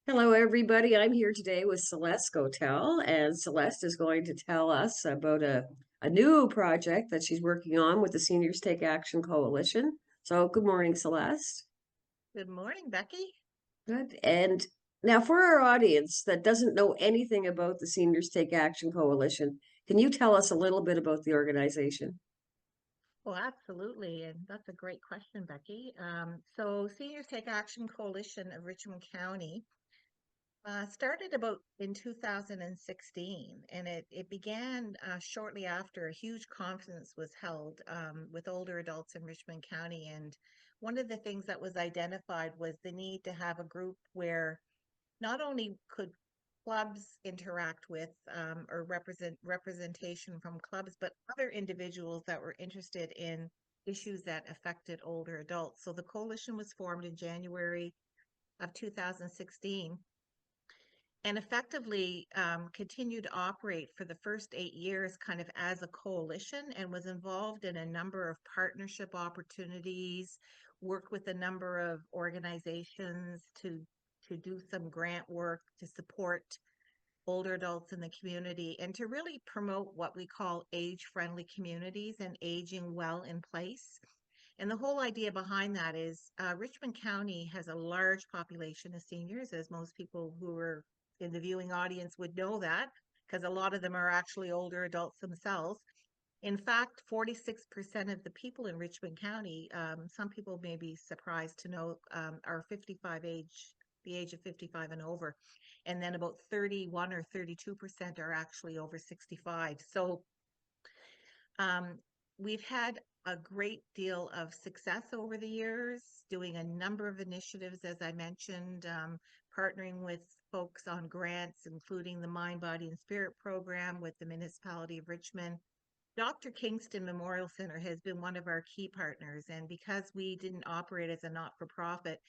Hello, everybody. I'm here today with Celeste Gotell, and Celeste is going to tell us about a new project that she's working on with the Seniors Take Action Coalition. So, good morning, Celeste. Good morning, Becky. Good. And now, for our audience that doesn't know anything about the Seniors Take Action Coalition, can you tell us a little bit about the organization? Well, absolutely. And that's a great question, Becky. So Seniors Take Action Coalition of Richmond County started about in 2016, and it began shortly after a huge conference was held with older adults in Richmond County. And one of the things that was identified was the need to have a group where not only could clubs interact with or representation from clubs, but other individuals that were interested in issues that affected older adults. So the coalition was formed in January of 2016 and effectively continued to operate for the first 8 years kind of as a coalition and was involved in a number of partnership opportunities, worked with a number of organizations to do some grant work to support older adults in the community and to really promote what we call age-friendly communities and aging well in place. And the whole idea behind that is Richmond County has a large population of seniors, as most people who are in the viewing audience would know that, because a lot of them are actually older adults themselves. In fact, 46% of the people in Richmond County, some people may be surprised to know, are the age of 55 and over. And then about 31 or 32% are actually over 65. So um, we've had a great deal of success over the years, doing a number of initiatives, as I mentioned, partnering with folks on grants, including the Mind, Body, and Spirit program with the municipality of Richmond. Dr. Kingston Memorial Center has been one of our key partners, and because we didn't operate as a not-for-profit,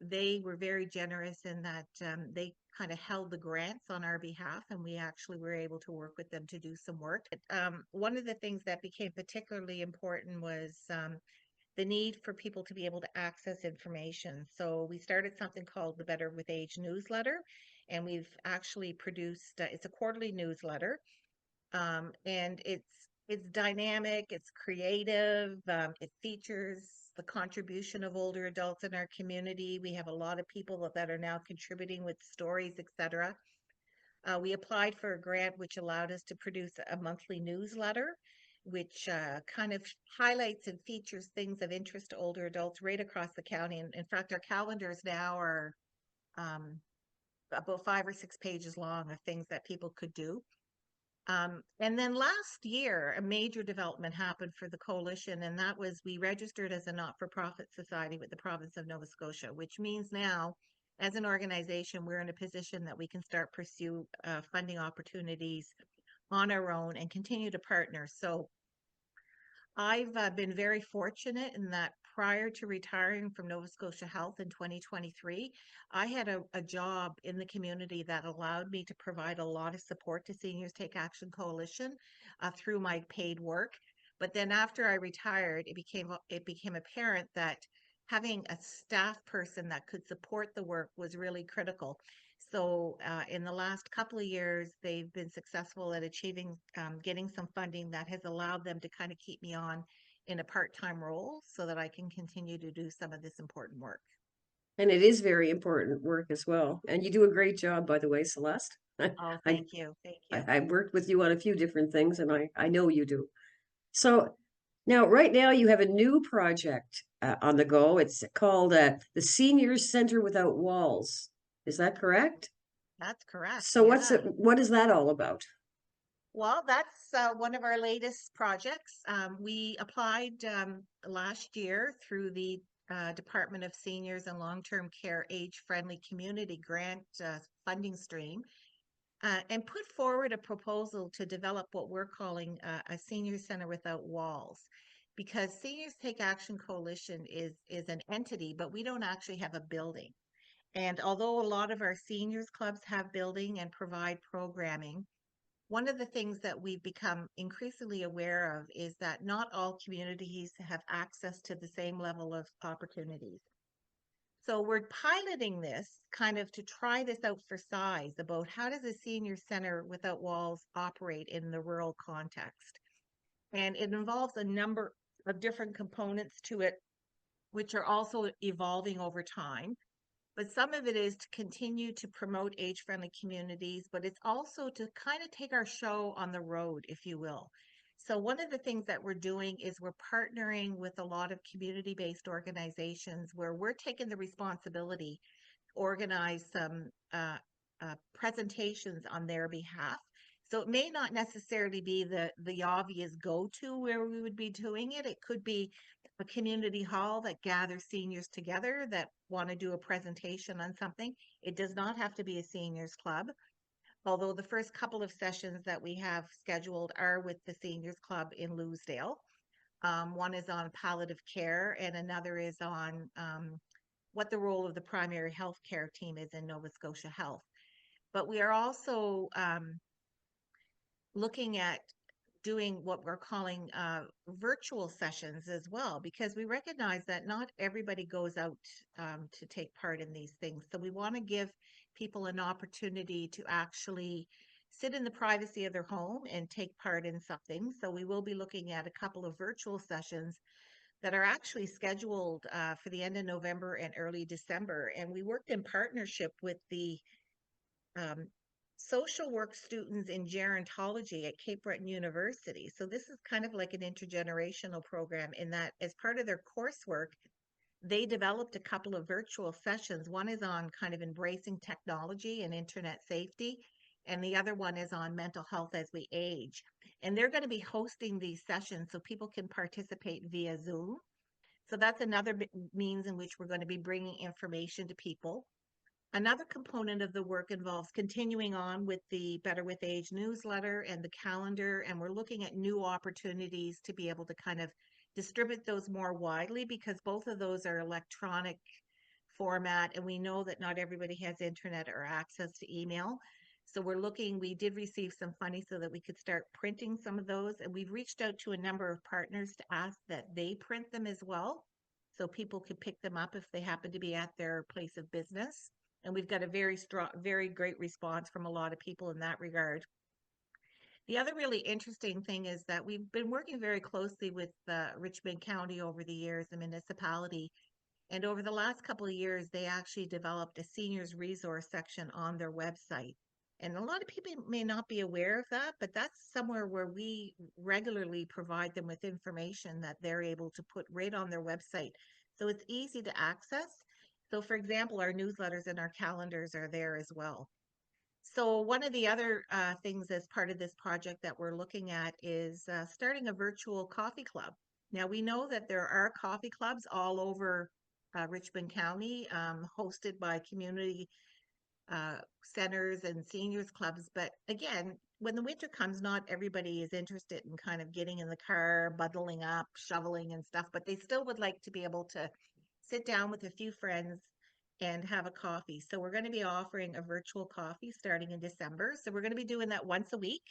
they were very generous in that they kind of held the grants on our behalf, and we actually were able to work with them to do some work. One of the things that became particularly important was the need for people to be able to access information. So we started something called the Better with Age newsletter, and we've actually produced, it's a quarterly newsletter, and it's dynamic, it's creative, it features the contribution of older adults in our community. We have a lot of people that are now contributing with stories, etc. We applied for a grant which allowed us to produce a monthly newsletter, which kind of highlights and features things of interest to older adults right across the county. And in fact, our calendars now are um, about 5 or 6 pages long of things that people could do. And then last year, a major development happened for the coalition, and that was we registered as a not-for-profit society with the province of Nova Scotia, which means now, as an organization, we're in a position that we can start pursue funding opportunities on our own and continue to partner. So I've been very fortunate in that prior to retiring from Nova Scotia Health in 2023, I had a job in the community that allowed me to provide a lot of support to Seniors Take Action Coalition through my paid work. But then after I retired, it became apparent that having a staff person that could support the work was really critical. So in the last couple of years, they've been successful at achieving getting some funding that has allowed them to kind of keep me on in a part-time role so that I can continue to do some of this important work. And it is very important work as well. And you do a great job, by the way, Celeste. Oh, I, thank you. Thank I, you. I've worked with you on a few different things, and I know you do. So now, right now, you have a new project on the go. It's called the Seniors Center Without Walls. Is that correct? That's correct. So Yeah. what is that all about? Well, that's one of our latest projects. We applied last year through the Department of Seniors and Long-Term Care Age-Friendly Community Grant funding stream and put forward a proposal to develop what we're calling a senior center without walls. Because Seniors Take Action Coalition is an entity, but we don't actually have a building. And although a lot of our seniors clubs have building and provide programming, one of the things that we've become increasingly aware of is that not all communities have access to the same level of opportunities. So we're piloting this kind of to try this out for size about how does a senior center without walls operate in the rural context. And it involves a number of different components to it, which are also evolving over time. But some of it is to continue to promote age-friendly communities, but it's also to kind of take our show on the road, if you will. So one of the things that we're doing is we're partnering with a lot of community-based organizations where we're taking the responsibility to organize some presentations on their behalf. So it may not necessarily be the obvious go-to where we would be doing it. It could be a community hall that gathers seniors together that want to do a presentation on something. It does not have to be a seniors club, although the first couple of sessions that we have scheduled are with the seniors club in Louisdale. One is on palliative care and another is on what the role of the primary health care team is in Nova Scotia Health. But we are also looking at doing what we're calling virtual sessions as well, because we recognize that not everybody goes out to take part in these things. So we want to give people an opportunity to actually sit in the privacy of their home and take part in something. So we will be looking at a couple of virtual sessions that are actually scheduled for the end of November and early December. And we worked in partnership with the um, social work students in gerontology at Cape Breton University. So this is kind of like an intergenerational program in that as part of their coursework, they developed a couple of virtual sessions. One is on kind of embracing technology and internet safety, and the other one is on mental health as we age. And they're going to be hosting these sessions so people can participate via Zoom. So that's another means in which we're going to be bringing information to people. Another component of the work involves continuing on with the Better with Age newsletter and the calendar, and we're looking at new opportunities to be able to kind of distribute those more widely because both of those are electronic format, and we know that not everybody has internet or access to email. So we did receive some funding so that we could start printing some of those, and we've reached out to a number of partners to ask that they print them as well, so people could pick them up if they happen to be at their place of business. And we've got a very strong, very great response from a lot of people in that regard. The other really interesting thing is that we've been working very closely with Richmond County over the years, the municipality. And over the last couple of years, they actually developed a seniors resource section on their website. And a lot of people may not be aware of that, but that's somewhere where we regularly provide them with information that they're able to put right on their website. So it's easy to access. So for example, our newsletters and our calendars are there as well. So one of the other things as part of this project that we're looking at is starting a virtual coffee club. Now we know that there are coffee clubs all over Richmond County, hosted by community centers and seniors clubs. But again, when the winter comes, not everybody is interested in kind of getting in the car, bundling up, shoveling and stuff, but they still would like to be able to sit down with a few friends and have a coffee. So we're going to be offering a virtual coffee starting in December. So we're going to be doing that once a week.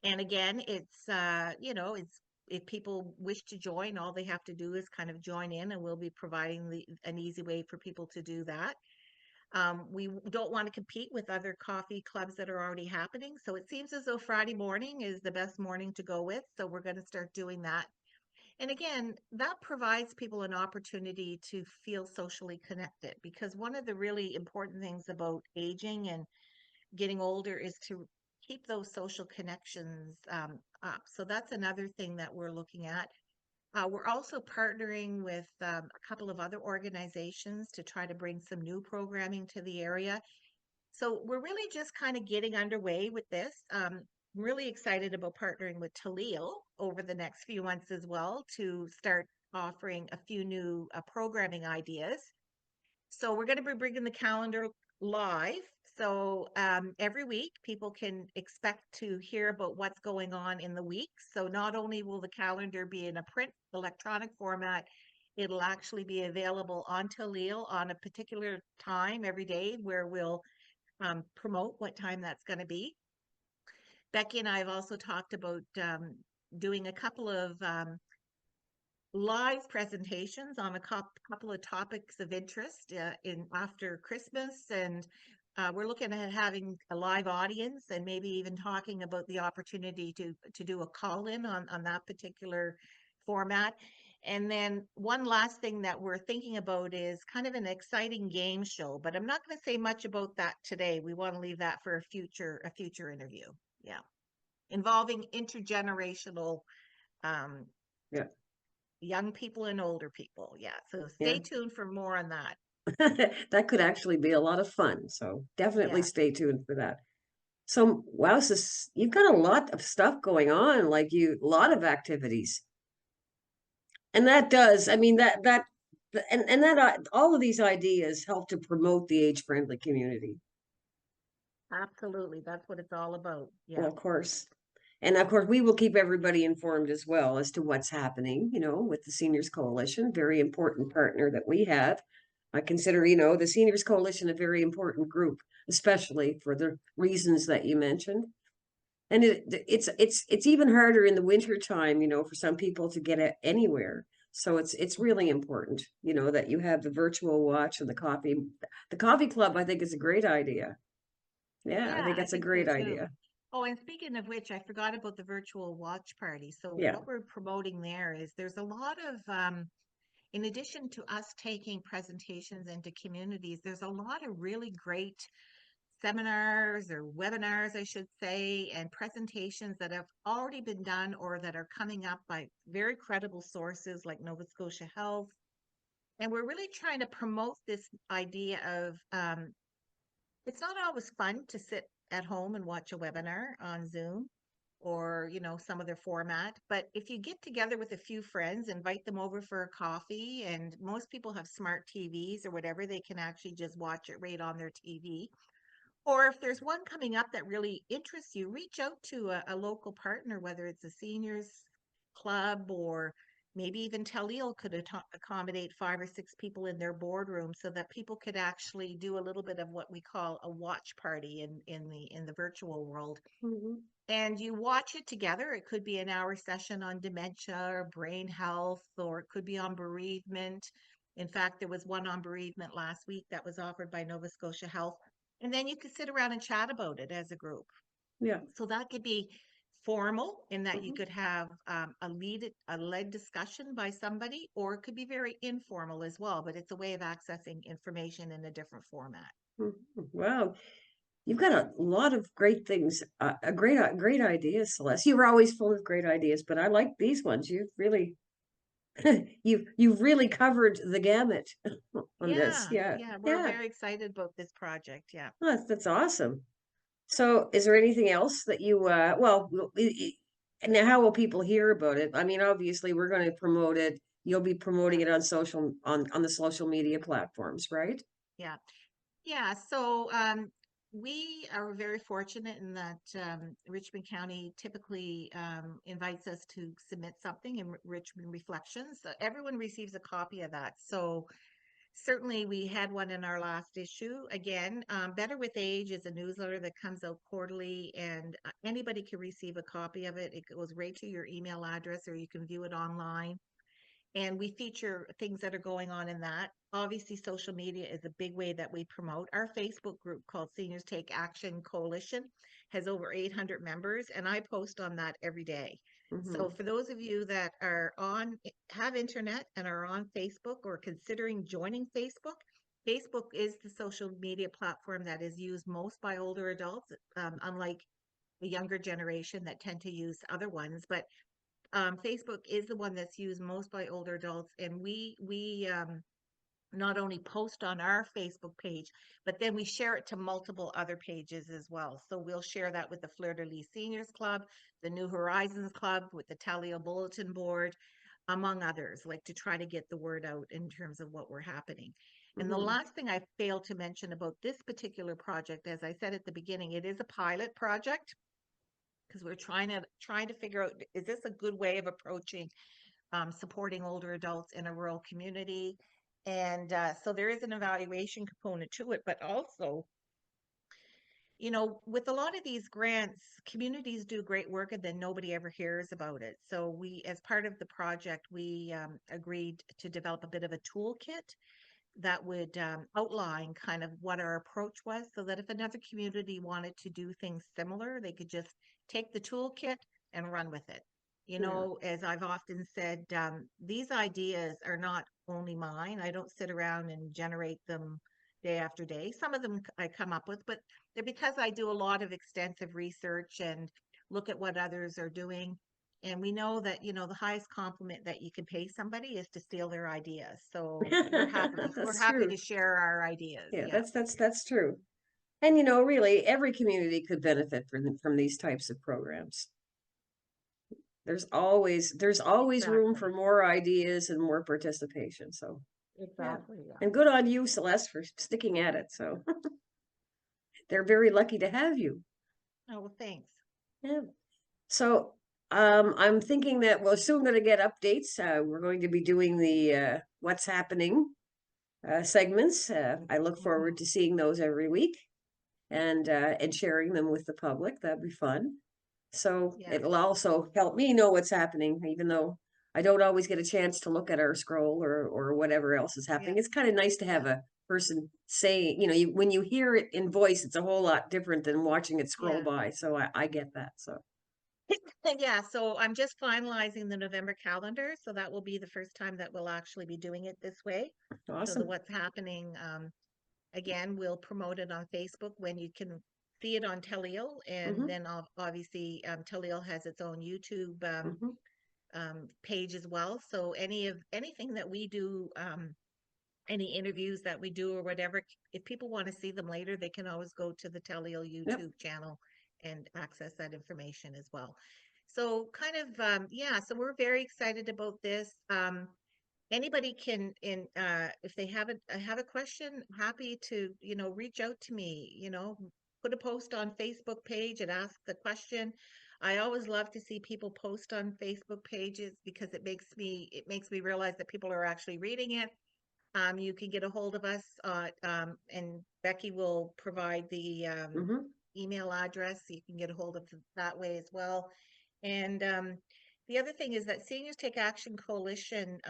And again, it's if people wish to join, all they have to do is kind of join in, and we'll be providing an easy way for people to do that. We don't want to compete with other coffee clubs that are already happening. So it seems as though Friday morning is the best morning to go with. So we're going to start doing that. And again, that provides people an opportunity to feel socially connected, because one of the really important things about aging and getting older is to keep those social connections up. So that's another thing that we're looking at. We're also partnering with a couple of other organizations to try to bring some new programming to the area. So we're really just kind of getting underway with this. I'm really excited about partnering with Talil over the next few months as well to start offering a few new programming ideas. So we're going to be bringing the calendar live. So every week, people can expect to hear about what's going on in the week. So not only will the calendar be in a print electronic format, it'll actually be available on Talil on a particular time every day where we'll promote what time that's going to be. Becky and I have also talked about doing a couple of live presentations on a couple of topics of interest in after Christmas, and we're looking at having a live audience and maybe even talking about the opportunity to do a call-in on that particular format. And then one last thing that we're thinking about is kind of an exciting game show, but I'm not going to say much about that today. We want to leave that for a future interview. Yeah, involving intergenerational um, Yeah. young people and older people. Yeah. So Yeah. stay tuned for more on that. That could actually be a lot of fun. So definitely Yeah. stay tuned for that. So wow, so you've got a lot of stuff going on, like a lot of activities. And that does, I mean, and that all of these ideas help to promote the age-friendly community. Absolutely. That's what it's all about. Well, Yeah. of course. And of course, we will keep everybody informed as well as to what's happening, with the Seniors Coalition, very important partner that we have. I consider, the Seniors Coalition a very important group, especially for the reasons that you mentioned. And it's even harder in the winter time, for some people to get anywhere. So it's really important, that you have the virtual watch and the coffee. The coffee club, I think, is a great idea. Yeah, I Yeah, think I that's a think so great too. idea. Oh, and speaking of which, I forgot about the virtual watch party. So Yeah. what we're promoting there is there's a lot of in addition to us taking presentations into communities, there's a lot of really great seminars or webinars, I should say, and presentations that have already been done or that are coming up by very credible sources like Nova Scotia Health. And we're really trying to promote this idea of it's not always fun to sit at home and watch a webinar on Zoom or, some other format. But if you get together with a few friends, invite them over for a coffee, and most people have smart TVs or whatever, they can actually just watch it right on their TV. Or if there's one coming up that really interests you, reach out to a local partner, whether it's a seniors club or maybe even Teleo could accommodate 5 or 6 people in their boardroom so that people could actually do a little bit of what we call a watch party in the virtual world. Mhm. And you watch it together. It could be an hour session on dementia or brain health, or it could be on bereavement. In fact, there was one on bereavement last week that was offered by Nova Scotia Health. And then you could sit around and chat about it as a group. Yeah. So that could be formal in that you Mhm. could have a led discussion by somebody, or it could be very informal as well, but it's a way of accessing information in a different format. Mhm. Wow. You've got a lot of great things, a great ideas, Celeste. You were always full of great ideas, but I like these ones. You've really, you've really covered the gamut on this. Yeah, Yeah, yeah, we're yeah. very excited about this project. Yeah. Well, that's awesome. So, is there anything else that well, now how will people hear about it? I mean, obviously, we're going to promote it. You'll be promoting Yeah. it on the social media platforms, right? Yeah. Yeah, so we are very fortunate in that Richmond County typically invites us to submit something in Richmond Reflections. So everyone receives a copy of that. So certainly we had one in our last issue. Again, Better with Age is a newsletter that comes out quarterly, and anybody can receive a copy of it. It goes right to your email address, or you can view it online, and we feature things that are going on in that. Obviously, social media is a big way that we promote. Our Facebook group called Seniors Take Action Coalition has over 800 members, and I post on that every day. So Hmm. for those of you that have internet and are on Facebook or considering joining Facebook, Facebook is the social media platform that is used most by older adults, unlike the younger generation that tend to use other ones. But Facebook is the one that's used most by older adults, and we not only post on our Facebook page, but then we share it to multiple other pages as well. So we'll share that with the Fleur de Lis Seniors Club, the New Horizons Club, with the Talio Bulletin Board, among others, like to try to get the word out in terms of what we're happening. And the Hmm. last thing I failed to mention about this particular project, as I said at the beginning, it is a pilot project because we're trying to figure out, is this a good way of approaching supporting older adults in a rural community? And so there is an evaluation component to it, but also you know, with a lot of these grants, communities do great work and then nobody ever hears about it. So we, as part of the project, we agreed to develop a bit of a toolkit that would outline kind of what our approach was, so that if another community wanted to do things similar, they could just take the toolkit and run with it. You Yeah. know, as I've often said, these ideas are not only mine. I don't sit around and generate them day after day. Some of them I come up with, but they're because I do a lot of extensive research and look at what others are doing. And we know that, you know, the highest compliment that you can pay somebody is to steal their ideas. So we're That's happy true. to share our ideas. Yeah, Yeah, that's true. And you know, really, every community could benefit from these types of programs. There's always room for exactly. more ideas and more participation. So yeah. Exactly. Yeah. And good on you, Celeste, for sticking at it. So they're very lucky to have you. Oh, well, thanks. Yeah. So I'm thinking that we're soon going to get updates. We're going to be doing the what's happening segments. I look forward Hmm. to seeing those every week and sharing them with the public. That'd be fun. So Yeah. it'll also help me know what's happening, even though I don't always get a chance to look at our scroll or whatever else is Yeah. happening. It's kind of nice to have Yeah. a person saying, when you hear it in voice, it's a whole lot different than watching it scroll Yeah. by. So I get that. So And yeah, so I'm just finalizing the November calendar. So that will be the first time that we'll actually be doing it this way. So the awesome. what's happening, again, we'll promote it on Facebook when you can see it on Teleo. And Hmm. then obviously Teleo has its own YouTube Hmm. page as well. So anything that we do, any interviews that we do or whatever, if people want to see them later, they can always go to the Teleo Yep. YouTube channel and access that information as well. So kind of yeah, so we're very excited about this. Anybody can if they have a question, happy to, you know, reach out to me, you know, put a post on Facebook page and ask the question. I always love to see people post on Facebook pages because it makes me realize that people are actually reading it. You can get a hold of us, and Becky will provide the Hmm. email address. So you can get a hold of that way as well. And the other thing is that Seniors Take Action Coalition,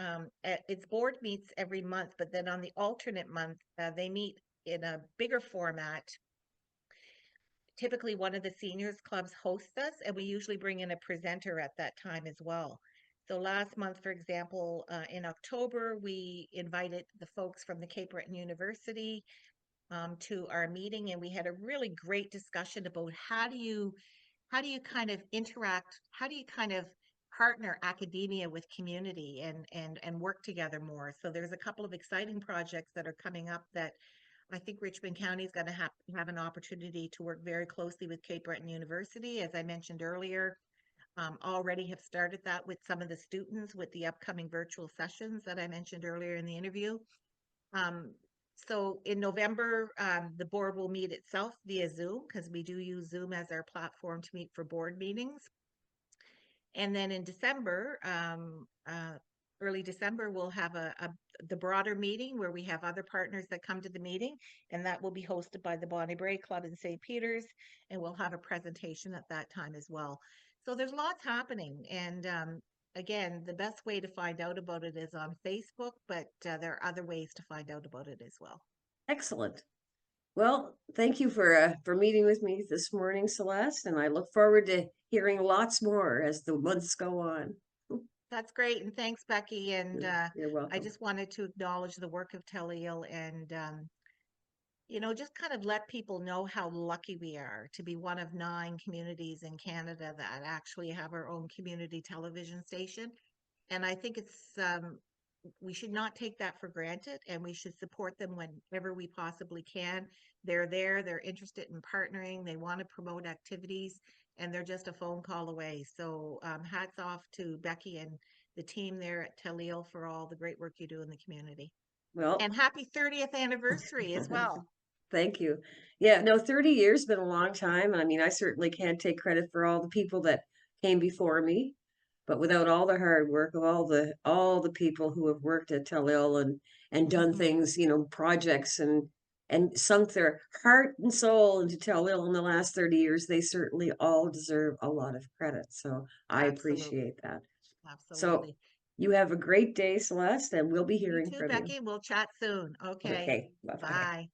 its board meets every month, but then on the alternate month, they meet in a bigger format. Typically, one of the seniors clubs hosts us, and we usually bring in a presenter at that time as well. So last month, for example, in October, we invited the folks from the Cape Breton University to our meeting, and we had a really great discussion about how do you kind of interact, how do you kind of partner academia with community and work together more. So there's a couple of exciting projects that are coming up that I think Richmond County is going to have an opportunity to work very closely with Cape Breton University. As I mentioned earlier, already have started that with some of the students with the upcoming virtual sessions that I mentioned earlier in the interview. Um, so in November, the board will meet itself via Zoom because we do use Zoom as our platform to meet for board meetings. And then in December, early December, we'll have the broader meeting where we have other partners that come to the meeting, and that will be hosted by the Bonnie Bray Club in St. Peters, and we'll have a presentation at that time as well. So there's lots happening, and again, the best way to find out about it is on Facebook, but there are other ways to find out about it as well. Excellent. Well, thank you for meeting with me this morning, Celeste, and I look forward to hearing lots more as the months go on. That's great, and thanks, Becky. And You're I welcome. just wanted to acknowledge the work of Teleel and you know, just kind of let people know how lucky we are to be one of 9 communities in Canada that actually have our own community television station. And I think we should not take that for granted and we should support them whenever we possibly can. They're there, they're interested in partnering, they want to promote activities, and they're just a phone call away. So hats off to Becky and the team there at Teleel for all the great work you do in the community. Well, And happy 30th anniversary as well. thank you. Yeah, no, 30 years been a long time. I mean, I certainly can't take credit for all the people that came before me, but without all the hard work of all the people who have worked at Tellil and done Hmm. things, projects and and sunk their heart and soul into Tellil in the last 30 years, they certainly all deserve a lot of credit. So I Absolutely. appreciate that. So Absolutely. you have a great day, Celeste, and we'll be You hearing too, from you. Becky. We'll chat soon. Okay. Okay, bye-bye. Bye.